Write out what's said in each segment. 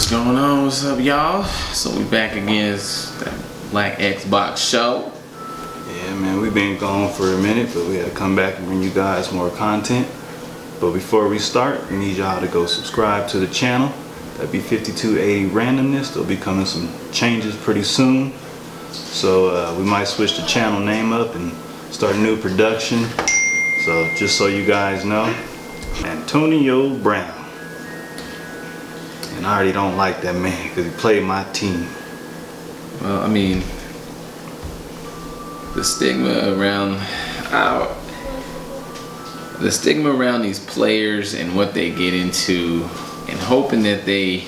What's going on? What's up, y'all? So we back again. It's that Black Xbox show. Yeah, man, we've been gone for a minute, but we had to come back and bring you guys more content. But before we start, we need y'all to go subscribe to the channel. That'd be 5280 Randomness. There'll be coming some changes pretty soon. So we might switch the channel name up and start a new production. So just so you guys know, Antonio Brown. And I already don't like that man because he played my team. Well, I mean, the stigma around these players and what they get into, and hoping that they,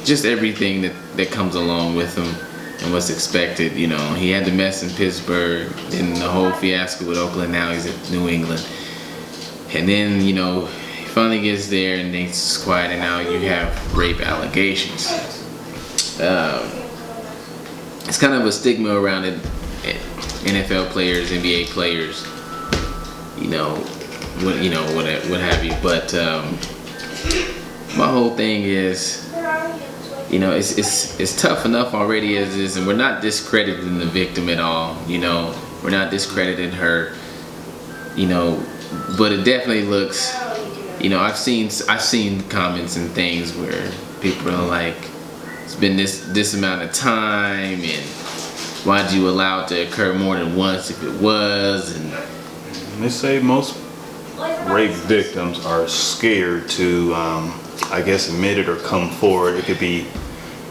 just everything that comes along with them and what's expected. You know, he had the mess in Pittsburgh, then the whole fiasco with Oakland. Now he's at New England, and then he finally gets there and things quiet, and now you have rape allegations. It's kind of a stigma around it. NFL players, NBA players, what have you. But my whole thing is, it's tough enough already as is, and we're not discrediting the victim at all. We're not discrediting her. But it definitely looks. I've seen comments and things where people are like, it's been this amount of time, and why'd you allow it to occur more than once if it was? And they say most rape victims are scared to, I guess, admit it or come forward. It could be,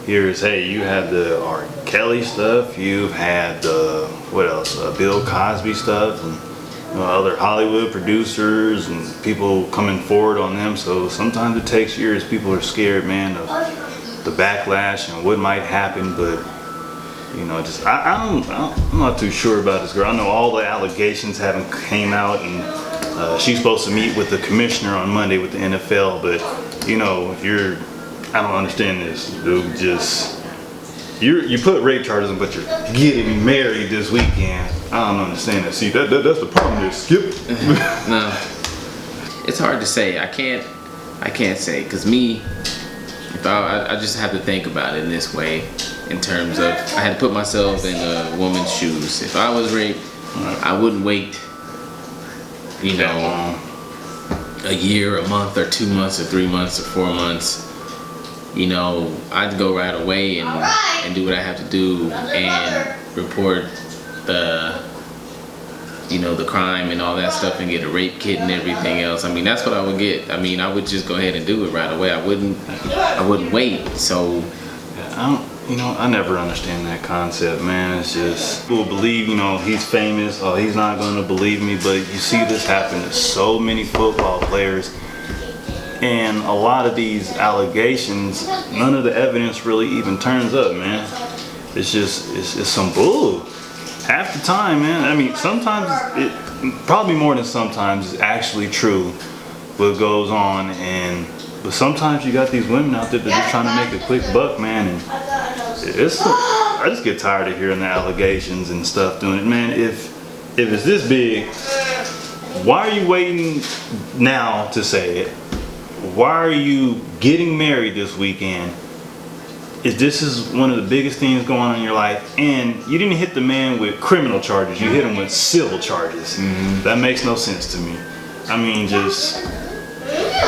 hey, you had the R. Kelly stuff, you've had the, what else, Bill Cosby stuff, and other Hollywood producers and people coming forward on them. So sometimes it takes years. People are scared, man, of the backlash and what might happen. But I'm not too sure about this girl. I know all the allegations haven't came out, and she's supposed to meet with the commissioner on Monday with the NFL. But I don't understand this, dude. You put rape charges on, but you're getting married this weekend. I don't understand that. See, that's the problem there, Skip. No, it's hard to say. I can't say, because I just have to think about it in this way, in terms of, I had to put myself in a woman's shoes. If I was raped, I wouldn't wait, a year, a month, or 2 months, or 3 months, or 4 months. I'd go right away and do what I have to do and report the crime and all that stuff, and get a rape kit and everything else. I mean, that's what I would get. I mean, I would just go ahead and do it right away. I wouldn't wait. So I never understand that concept, man. It's just, people believe, he's famous. Oh, he's not going to believe me. But you see this happen to so many football players. And a lot of these allegations, none of the evidence really even turns up, man. It's some bull. Half the time, man. I mean, sometimes probably more than sometimes, it's actually true what goes on. But sometimes you got these women out there that are just trying to make a quick buck, man. And I just get tired of hearing the allegations and stuff doing it, man. If it's this big, why are you waiting now to say it? Why are you getting married this weekend? If this is one of the biggest things going on in your life, and you didn't hit the man with criminal charges, you hit him with civil charges. Mm-hmm. That makes no sense to me. I mean, I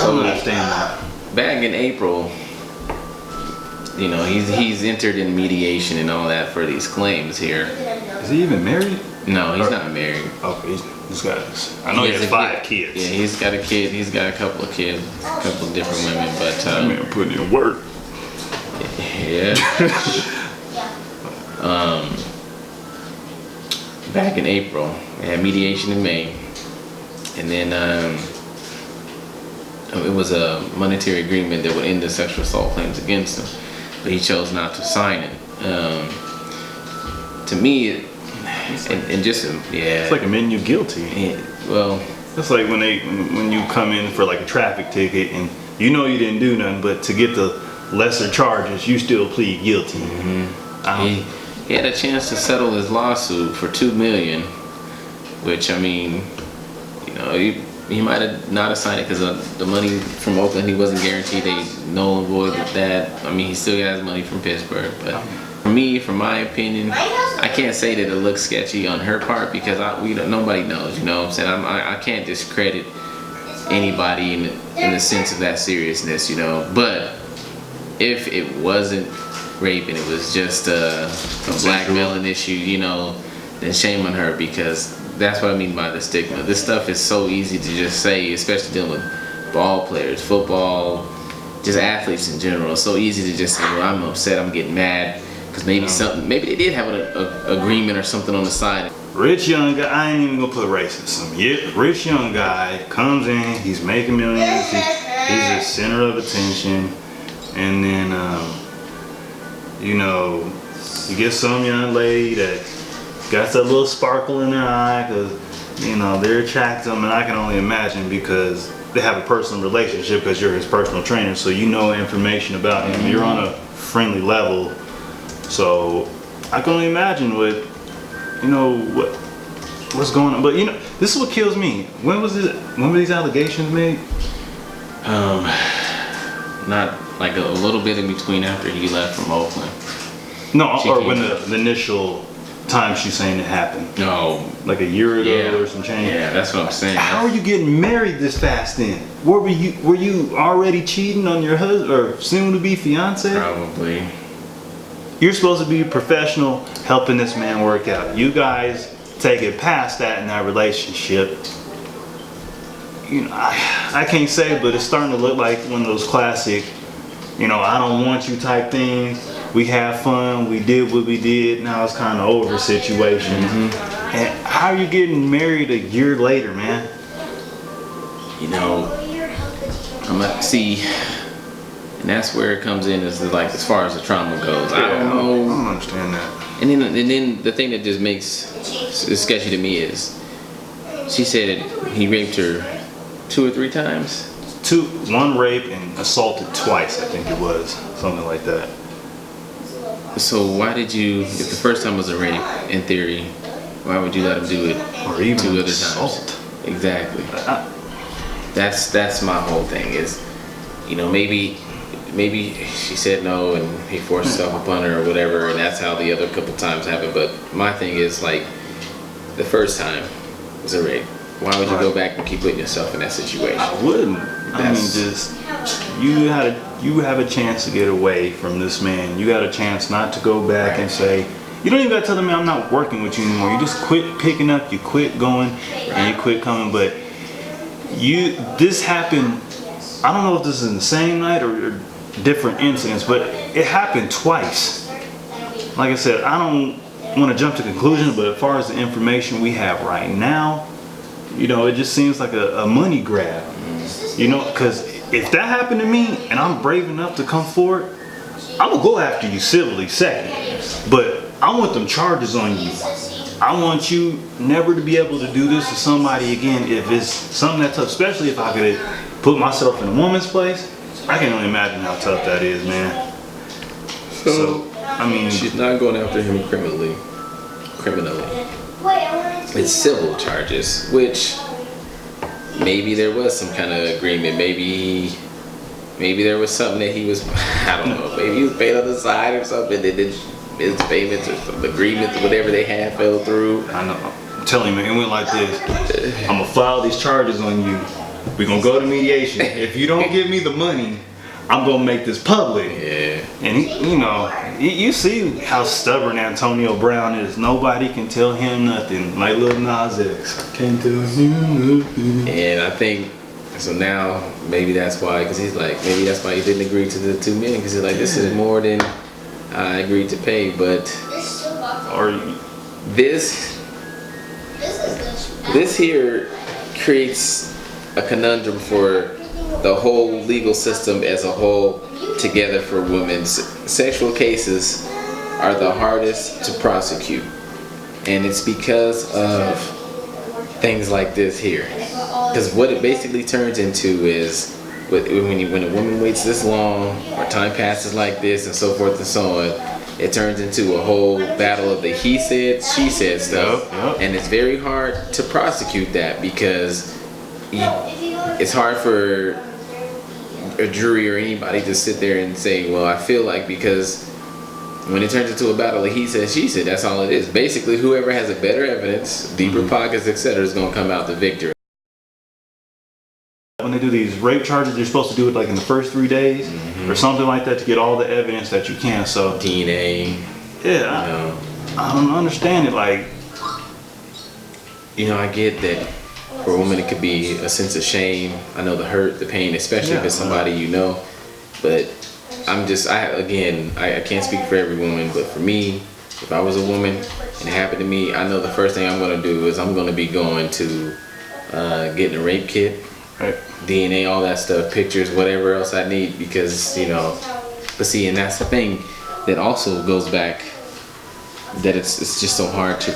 don't understand that. Back in April, he's entered in mediation and all that for these claims here. Is he even married? No, he's not married. Okay, I know he has 5 kids. Yeah, he's got a kid. He's got a couple of kids, a couple of different women. But that man putting in work. Yeah. Back in April, they had mediation in May, and then it was a monetary agreement that would end the sexual assault claims against him, but he chose not to sign it. To me, it's like admitting you guilty. Yeah, well, it's like when you come in for like a traffic ticket and you didn't do nothing, but to get the lesser charges, you still plead guilty. Mm-hmm. He had a chance to settle his lawsuit for $2 million, which, I mean, he might have not signed it because the money from Oakland, he wasn't guaranteed. They null and void that. I mean, he still has money from Pittsburgh. But for me, from my opinion, I can't say that it looks sketchy on her part because nobody knows. You know what I'm saying? I can't discredit anybody in the sense of that seriousness. You know, but if it wasn't rape and it was just a blackmailing issue, you know, then shame on her, because that's what I mean by the stigma. This stuff is so easy to just say, especially dealing with ball players, football, just athletes in general. It's so easy to just say, well, I'm upset, I'm getting mad, because maybe they did have an agreement or something on the side. Rich young guy, I ain't even gonna put racism. Rich young guy comes in, he's making millions, he's the center of attention, and then, you know, you get some young lady that got that little sparkle in their eye because, you know, they're attracted to him, and I can only imagine because they have a personal relationship because you're his personal trainer, so you know information about him. You're on a friendly level, so I can only imagine what's going on. But you know, this is what kills me. When were these allegations made? Not like a little bit in between after he left from Oakland. No, or when the initial time she's saying it happened. No, like a year ago or some change. Yeah, that's what I'm saying. How are you getting married this fast then? Were you already cheating on your husband or soon to be fiance? Probably. You're supposed to be a professional helping this man work out. You guys take it past that in that relationship. You know, I can't say, but it's starting to look like one of those classic, you know, I don't want you type things. We had fun, we did what we did, now it's kind of over situation. And how are you getting married a year later, man? You know, I'm gonna see, and that's where it comes in, is like as far as the trauma goes. I don't know. I don't understand that. And then the thing that just makes it sketchy to me is, she said that he raped her 2 or 3 times. 1 rape and assaulted twice, I think it was, something like that. So why did you, if the first time was a rape, in theory, why would you let him do it or even 2 other assault? times? Exactly. That's my whole thing is, you know, maybe she said no and he forced himself upon her or whatever, and that's how the other couple times happened. But my thing is, like, the first time was a rape. Why would you go back and keep putting yourself in that situation? I wouldn't. I mean, just you have a chance to get away from this man. You got a chance not to go back and say, you don't even got to tell the man I'm not working with you anymore. You just quit picking up, you quit going, and you quit coming. But this happened. I don't know if this is in the same night or different incidents, but it happened twice. Like I said, I don't want to jump to conclusions, but as far as the information we have right now, you know, it just seems like a money grab. You know, because if that happened to me and I'm brave enough to come forward, I'm gonna go after you civilly second. But I want them charges on you. I want you never to be able to do this to somebody again if it's something that's tough, especially if I could put myself in a woman's place. I can only imagine how tough that is, man. So I mean, she's not going after him criminally. It's civil charges, which maybe there was some kind of agreement. Maybe there was something that he was, I don't know, maybe he was paid on the side or something, and then his payments or some agreements, whatever they had, fell through. I know. I'm telling you, man, it went like this. I'm gonna file these charges on you. We're gonna go to mediation. If you don't give me the money, I'm gonna make this public. Yeah. And you see how stubborn Antonio Brown is. Nobody can tell him nothing. Like Lil Nas X, can't tell him nothing. And I think so now. Maybe that's why, because he's like, maybe that's why he didn't agree to the $2 million, because he's like, this is more than I agreed to pay. But this here creates a conundrum for the whole legal system as a whole together for women. Sexual cases are the hardest to prosecute, and it's because of things like this here. Because what it basically turns into is when a woman waits this long or time passes like this and so forth and so on, it turns into a whole battle of the he said, she said stuff. Yep. And it's very hard to prosecute that because it's hard for a jury or anybody to sit there and say, well, I feel like, because when it turns into a battle of he said, she said, that's all it is. Basically, whoever has a better evidence, deeper pockets, etc., is going to come out the victor. When they do these rape charges, they're supposed to do it like in the first 3 days or something like that to get all the evidence that you can. So DNA. Yeah, I don't understand it. Like, I get that for a woman it could be a sense of shame. I know the hurt, the pain, especially if it's somebody you know. But I can't speak for every woman, but for me, if I was a woman and it happened to me, I know the first thing I'm going to do is I'm going to be going to getting a rape kit, right. DNA, all that stuff, pictures, whatever else I need, because but see, and that's the thing that also goes back, that it's just so hard to,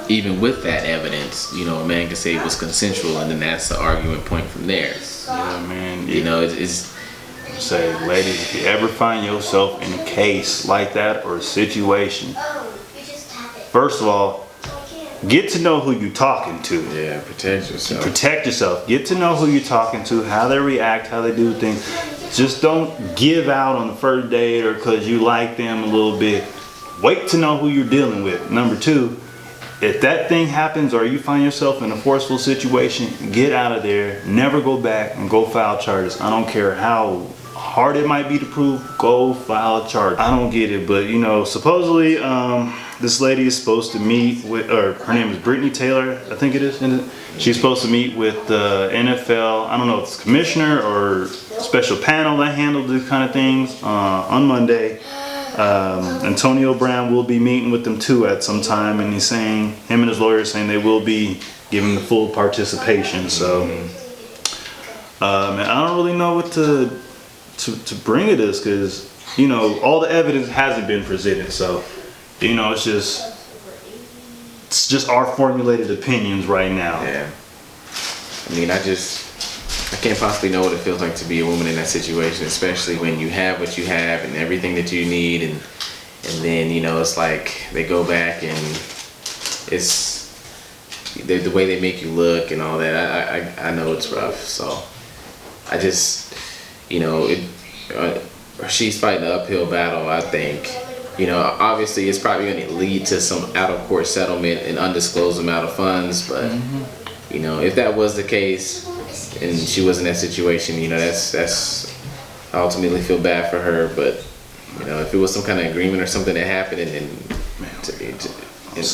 even with that evidence, a man can say it was consensual, and then that's the argument point from there. Yeah, man. It's say, ladies, if you ever find yourself in a case like that or a situation, first of all, get to know who you're talking to. Yeah, protect yourself. Protect yourself. Get to know who you're talking to, how they react, how they do things. Just don't give out on the first date or because you like them a little bit. Wait to know who you're dealing with. Number two, if that thing happens or you find yourself in a forceful situation, get out of there. Never go back and go file charges. I don't care how hard it might be to prove, go file charges. I don't get it, but supposedly this lady is supposed to meet with, or her name is Brittany Taylor, I think it is. She's supposed to meet with the NFL, I don't know if it's commissioner or special panel that handled these kind of things on Monday. Antonio Brown will be meeting with them too at some time, and he's saying, him and his lawyer are saying they will be giving the full participation. So, and I don't really know what to bring to this, because all the evidence hasn't been presented. So, it's just our formulated opinions right now. Yeah. I can't possibly know what it feels like to be a woman in that situation, especially when you have what you have and everything that you need, and then it's like they go back and it's the way they make you look and all that. I know it's rough, so I just she's fighting an uphill battle. I think obviously it's probably going to lead to some out of court settlement and undisclosed amount of funds, but if that was the case and she was in that situation, that's I ultimately feel bad for her. But if it was some kind of agreement or something that happened, and then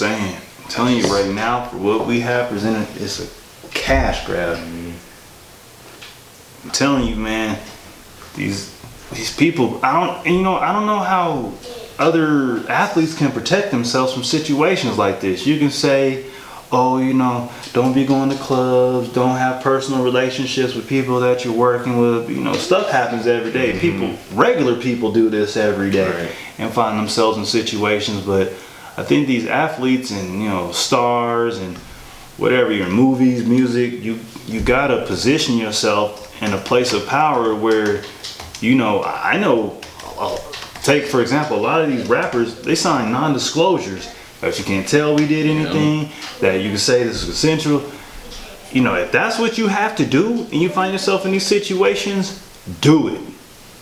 I'm telling you right now, for what we have presented, it's a cash grab. I'm telling you, man, these people, I don't know how other athletes can protect themselves from situations like this. You can say, oh, don't be going to clubs, don't have personal relationships with people that you're working with. Stuff happens every day. Regular people do this every day, and find themselves in situations. But I think these athletes and stars and whatever, your movies, music, you gotta position yourself in a place of power where I know, take for example, a lot of these rappers, they sign non-disclosures that you can't tell we did anything, that you can say this is consensual. If that's what you have to do and you find yourself in these situations, do it.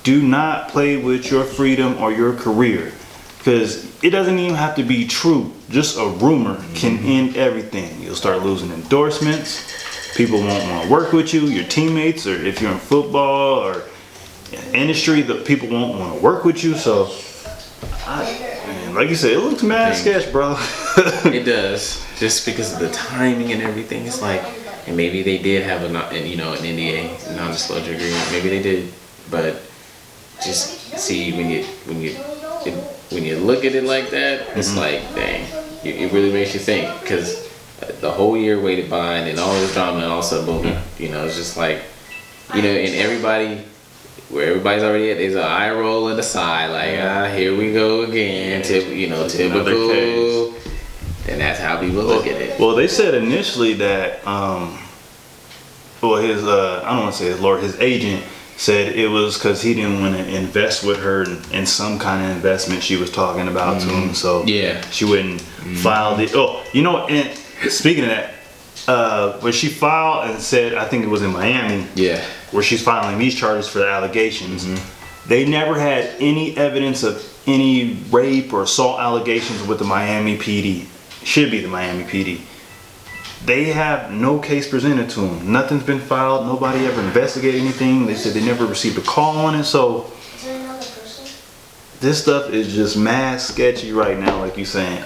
Do not play with your freedom or your career, because it doesn't even have to be true. Just a rumor can end everything. You'll start losing endorsements. People won't want to work with you, your teammates, or if you're in football or industry, the people won't want to work with you. So like you said, it looks mad sketch, bro. It does, just because of the timing and everything. It's like, and maybe they did have an NDA, non-disclosure agreement. Maybe they did, but just see when you look at it like that, it's like, dang, it really makes you think, because the whole year waited by, and then all this drama, and all of a sudden, boom, it's just like, and everybody. Where everybody's already at, there's an eye roll and a sigh, like, here we go again, typical. And that's how people look at it. Well, they said initially that, his, I don't want to say his lawyer, his agent said it was because he didn't want to invest with her in some kind of investment she was talking about to him, so she wouldn't file the, and speaking of that, where she filed and said, I think it was in Miami, Yeah. where she's filing these charges for the allegations. They never had any evidence of any rape or assault allegations with the Miami PD. Should be the Miami PD. They have no case presented to them. Nothing's been filed. Nobody ever investigated anything. They said they never received a call on it. So this stuff is just mad sketchy right now, like you're saying.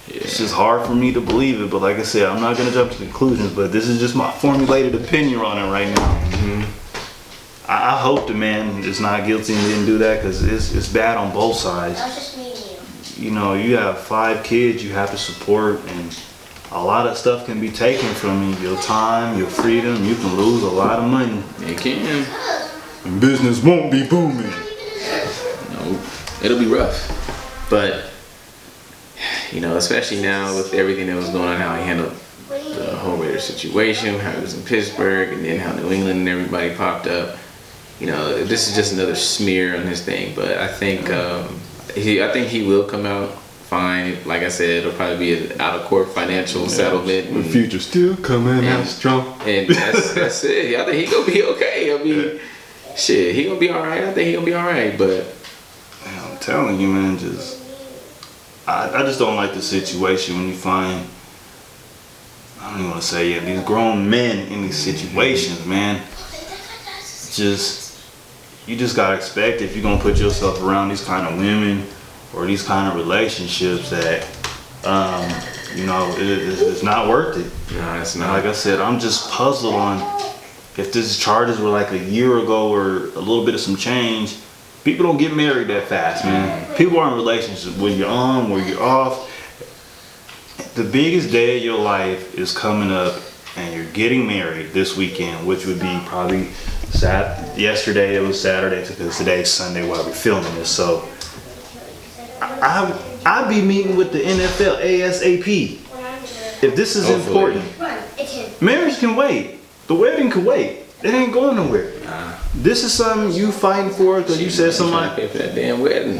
It's just hard for me to believe it. But like I said, I'm not gonna jump to conclusions. But this is just my formulated opinion on it right now. I hope the man is not guilty and didn't do that, because it's bad on both sides. You know, you have 5 kids you have to support, and a lot of stuff can be taken from you. Your time, your freedom. You can lose a lot of money. It can. And business won't be booming. No, it'll be rough. But, you know, especially now with everything that was going on, how he handled the whole Raiders situation, how he was in Pittsburgh, and then how New England and everybody popped up. You know, this is just another smear on his thing. But I think he will come out fine. Like I said, it'll probably be an out-of-court financial settlement. The future's still coming out strong. And that's it. I think he gonna be okay. I mean, shit, he gonna be all right. I think he gonna be all right. But man, I'm telling you, man, I just don't like the situation when you find, I don't even want to say it, these grown men in these situations, man. You just gotta expect, if you're gonna put yourself around these kind of women or these kind of relationships, that you know, it's not worth it. no, it's not. Like I said, I'm just puzzled on if these charges were like a year ago or a little bit of some change. People don't get married that fast, man. People are in relationships when you're on, when you're off. The biggest day of your life is coming up, and you're getting married this weekend, which would be probably yesterday. It was Saturday because today's Sunday while we're filming this. So I'd be meeting with the NFL ASAP if this is important. Marriage can wait. The wedding can wait. It ain't going nowhere. This is something you fighting for because you said somebody pay for that damn wedding.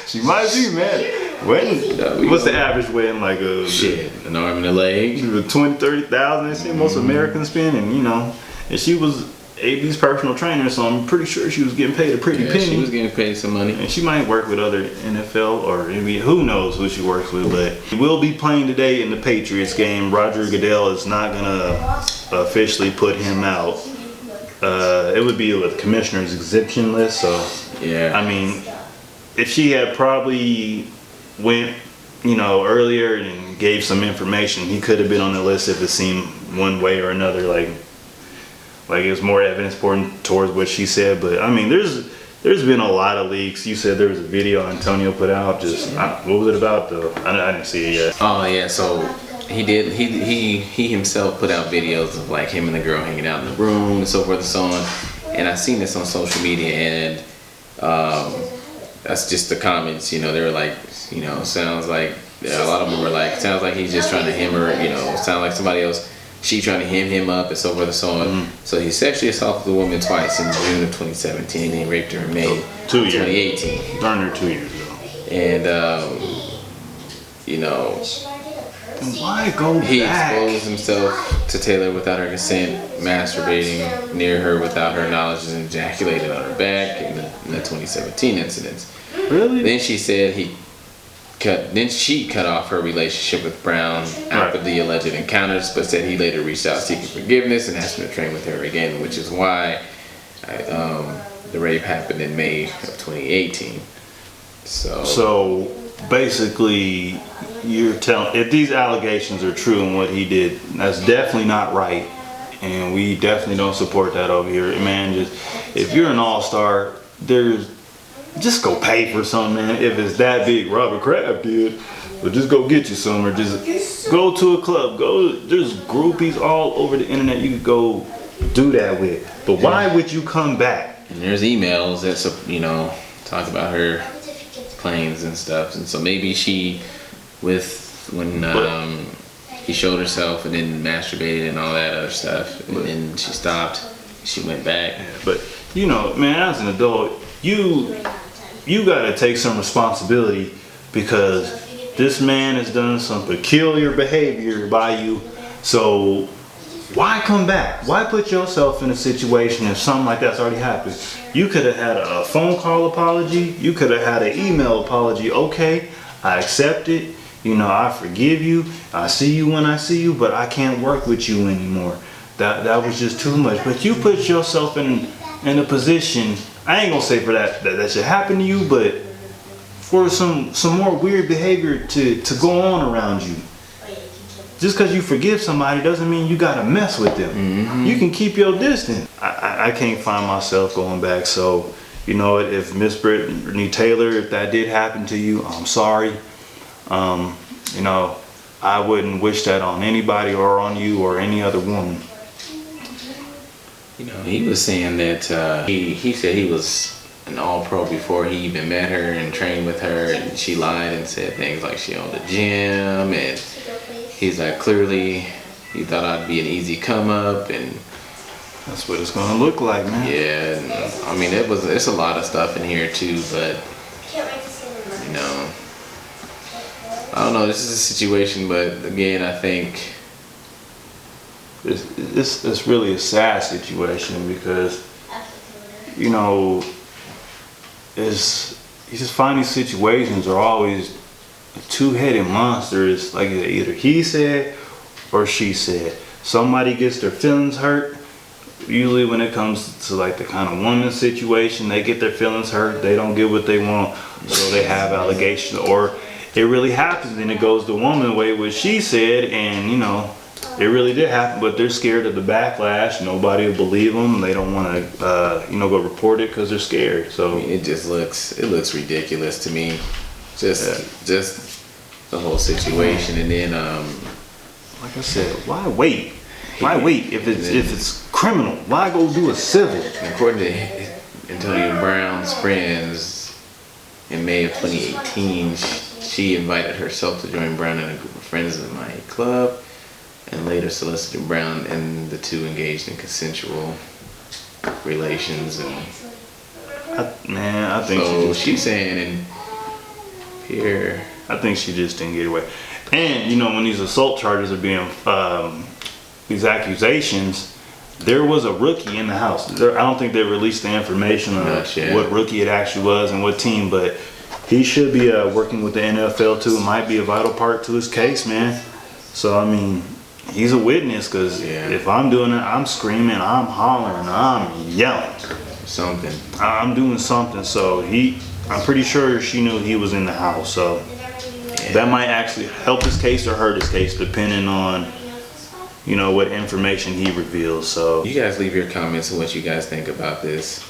She might be, man. Wedding. What's the average wedding like? An arm and a leg. 20,000, 30,000. They see most Americans spend, and you know, and she was AB's personal trainer, so I'm pretty sure she was getting paid a pretty penny. She was getting paid some money. And she might work with other NFL or NBA, who knows who she works with, but he will be playing today in the Patriots game. Roger Goodell is not gonna officially put him out. It would be with the commissioner's exemption list, so yeah. I mean, if she had probably went, you know, earlier and gave some information, he could have been on the list if it seemed one way or another, like it was more evidence pointing towards what she said. But I mean, there's been a lot of leaks. You said there was a video Antonio put out. What was it about though? I didn't see it yet. Oh yeah, so he did. He himself put out videos of like him and the girl hanging out in the room and so forth and so on. And I seen this on social media, and that's just the comments. You know, they were like, you know, sounds like a lot of them were like, sounds like he's just trying to hem her. You know, sound like somebody else. She trying to hem him up and so forth and so on. So he sexually assaulted the woman twice in June of 2017 and raped her in May 2018. Darn near 2 years ago. And you know, why go he back? exposed himself to Taylor without her consent, masturbating near her without her knowledge, and ejaculated on her back in the 2017 incidents. Really? Then she said she cut off her relationship with Brown after the alleged encounters, but said he later reached out seeking forgiveness and asked him to train with her again, which is why the rape happened in May of 2018. So basically, you're telling, if these allegations are true and what he did, that's definitely not right, and we definitely don't support that over here, man. If you're an all-star, just go pay for something, man. If it's that big, Robert Kraft did, but just go get you some, or just go to a club. There's groupies all over the internet you could go do that with. But why would you come back? And there's emails that, you know, talk about her claims and stuff, and so maybe she, when he showed herself and then masturbated and all that other stuff, and then she stopped, she went back. Yeah, but you know, man, as an adult, you gotta take some responsibility, because this man has done some peculiar behavior by you, So why come back? Why put yourself in a situation if something like that's already happened? You could have had a phone call apology. You could have had an email apology. Okay, I accept it. You know, I forgive you. I see you when I see you, but I can't work with you anymore. That was just too much. But you put yourself in a position. I ain't gonna say for that should happen to you, but for some more weird behavior to go on around you. Just because you forgive somebody doesn't mean you gotta mess with them. Mm-hmm. You can keep your distance. I can't find myself going back. So, you know, if Miss Brittany Taylor, if that did happen to you, I'm sorry. You know, I wouldn't wish that on anybody or on you or any other woman. You know, he was saying that he said he was an all-pro before he even met her and trained with her, and she lied and said things like she owned a gym, and he's like, clearly he thought I'd be an easy come up, and that's what it's gonna look like, man. yeah, and, I mean, it's a lot of stuff in here too, but you know, I don't know, this is a situation, but again, I think it's really a sad situation because, you know, you just find these situations are always a two-headed monster. It's like either he said or she said. Somebody gets their feelings hurt. Usually when it comes to like the kind of woman situation, they get their feelings hurt. They don't get what they want, so they have allegations. Or it really happens and it goes the woman way, what she said, and you know, it really did happen, but they're scared of the backlash. Nobody will believe them. They don't want to, you know, go report it because they're scared. So I mean, it looks ridiculous to me. Just the whole situation, and then like I said, why wait? Why wait if it's criminal? Why go do a civil? According to Antonio Brown's friends, in May of 2018, she invited herself to join Brown and a group of friends in my club, and later solicited Brown, and the two engaged in consensual relations. And I think so she's saying in here, I think she just didn't get away. And you know, when these assault charges are being these accusations, there was a rookie in the house. I don't think they released the information of what rookie it actually was and what team, but he should be working with the NFL too. It might be a vital part to his case, man. So I mean, he's a witness, because if I'm doing it, I'm screaming, I'm hollering, I'm yelling. something. I'm doing something. So I'm pretty sure she knew he was in the house. So that might actually help his case or hurt his case, depending on, you know, what information he reveals. So you guys leave your comments on what you guys think about this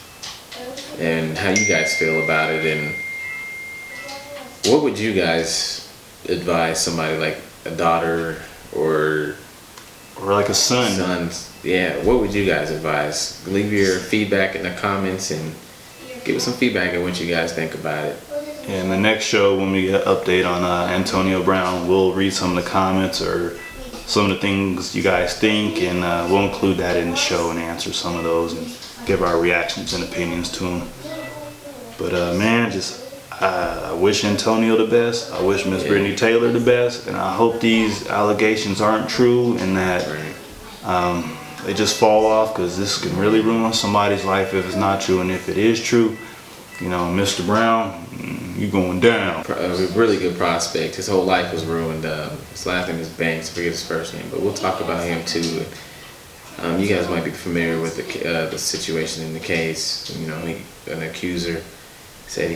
and how you guys feel about it, and what would you guys advise somebody like a daughter or like a son. Yeah, what would you guys advise? Leave your feedback in the comments and give us some feedback on what you guys think about it. In the next show, when we get an update on Antonio Brown, we'll read some of the comments or some of the things you guys think, and we'll include that in the show and answer some of those and give our reactions and opinions to them. But man, I wish Antonio the best. I wish Miss Brittany Taylor the best, and I hope these allegations aren't true and that they just fall off, because this can really ruin somebody's life if it's not true. And if it is true, you know, Mr. Brown, you going down. A really good prospect. His whole life was ruined. His last name is Banks. I forget his first name, but we'll talk about him too. You guys might be familiar with the situation in the case. You know, an accuser said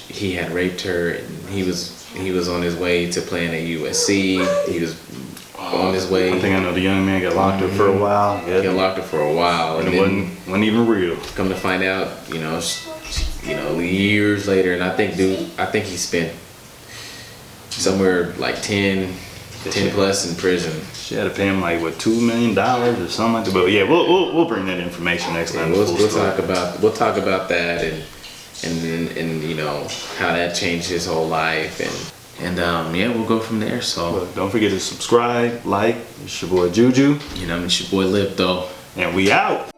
he had raped her, and he was on his way to playing at USC. He was on his way. I think I know the young man got locked up for a while. Yeah. He got locked up for a while, and it wasn't even real. Come to find out, you know, years later, and I think he spent somewhere like 10 plus in prison. She had to pay him like what, $2 million or something like that. But yeah, we'll bring that information next time. We'll talk about that and you know how that changed his whole life, and yeah, we'll go from there. So well, don't forget to subscribe, like. It's your boy Juju. You know, it's your boy Lip though, and we out.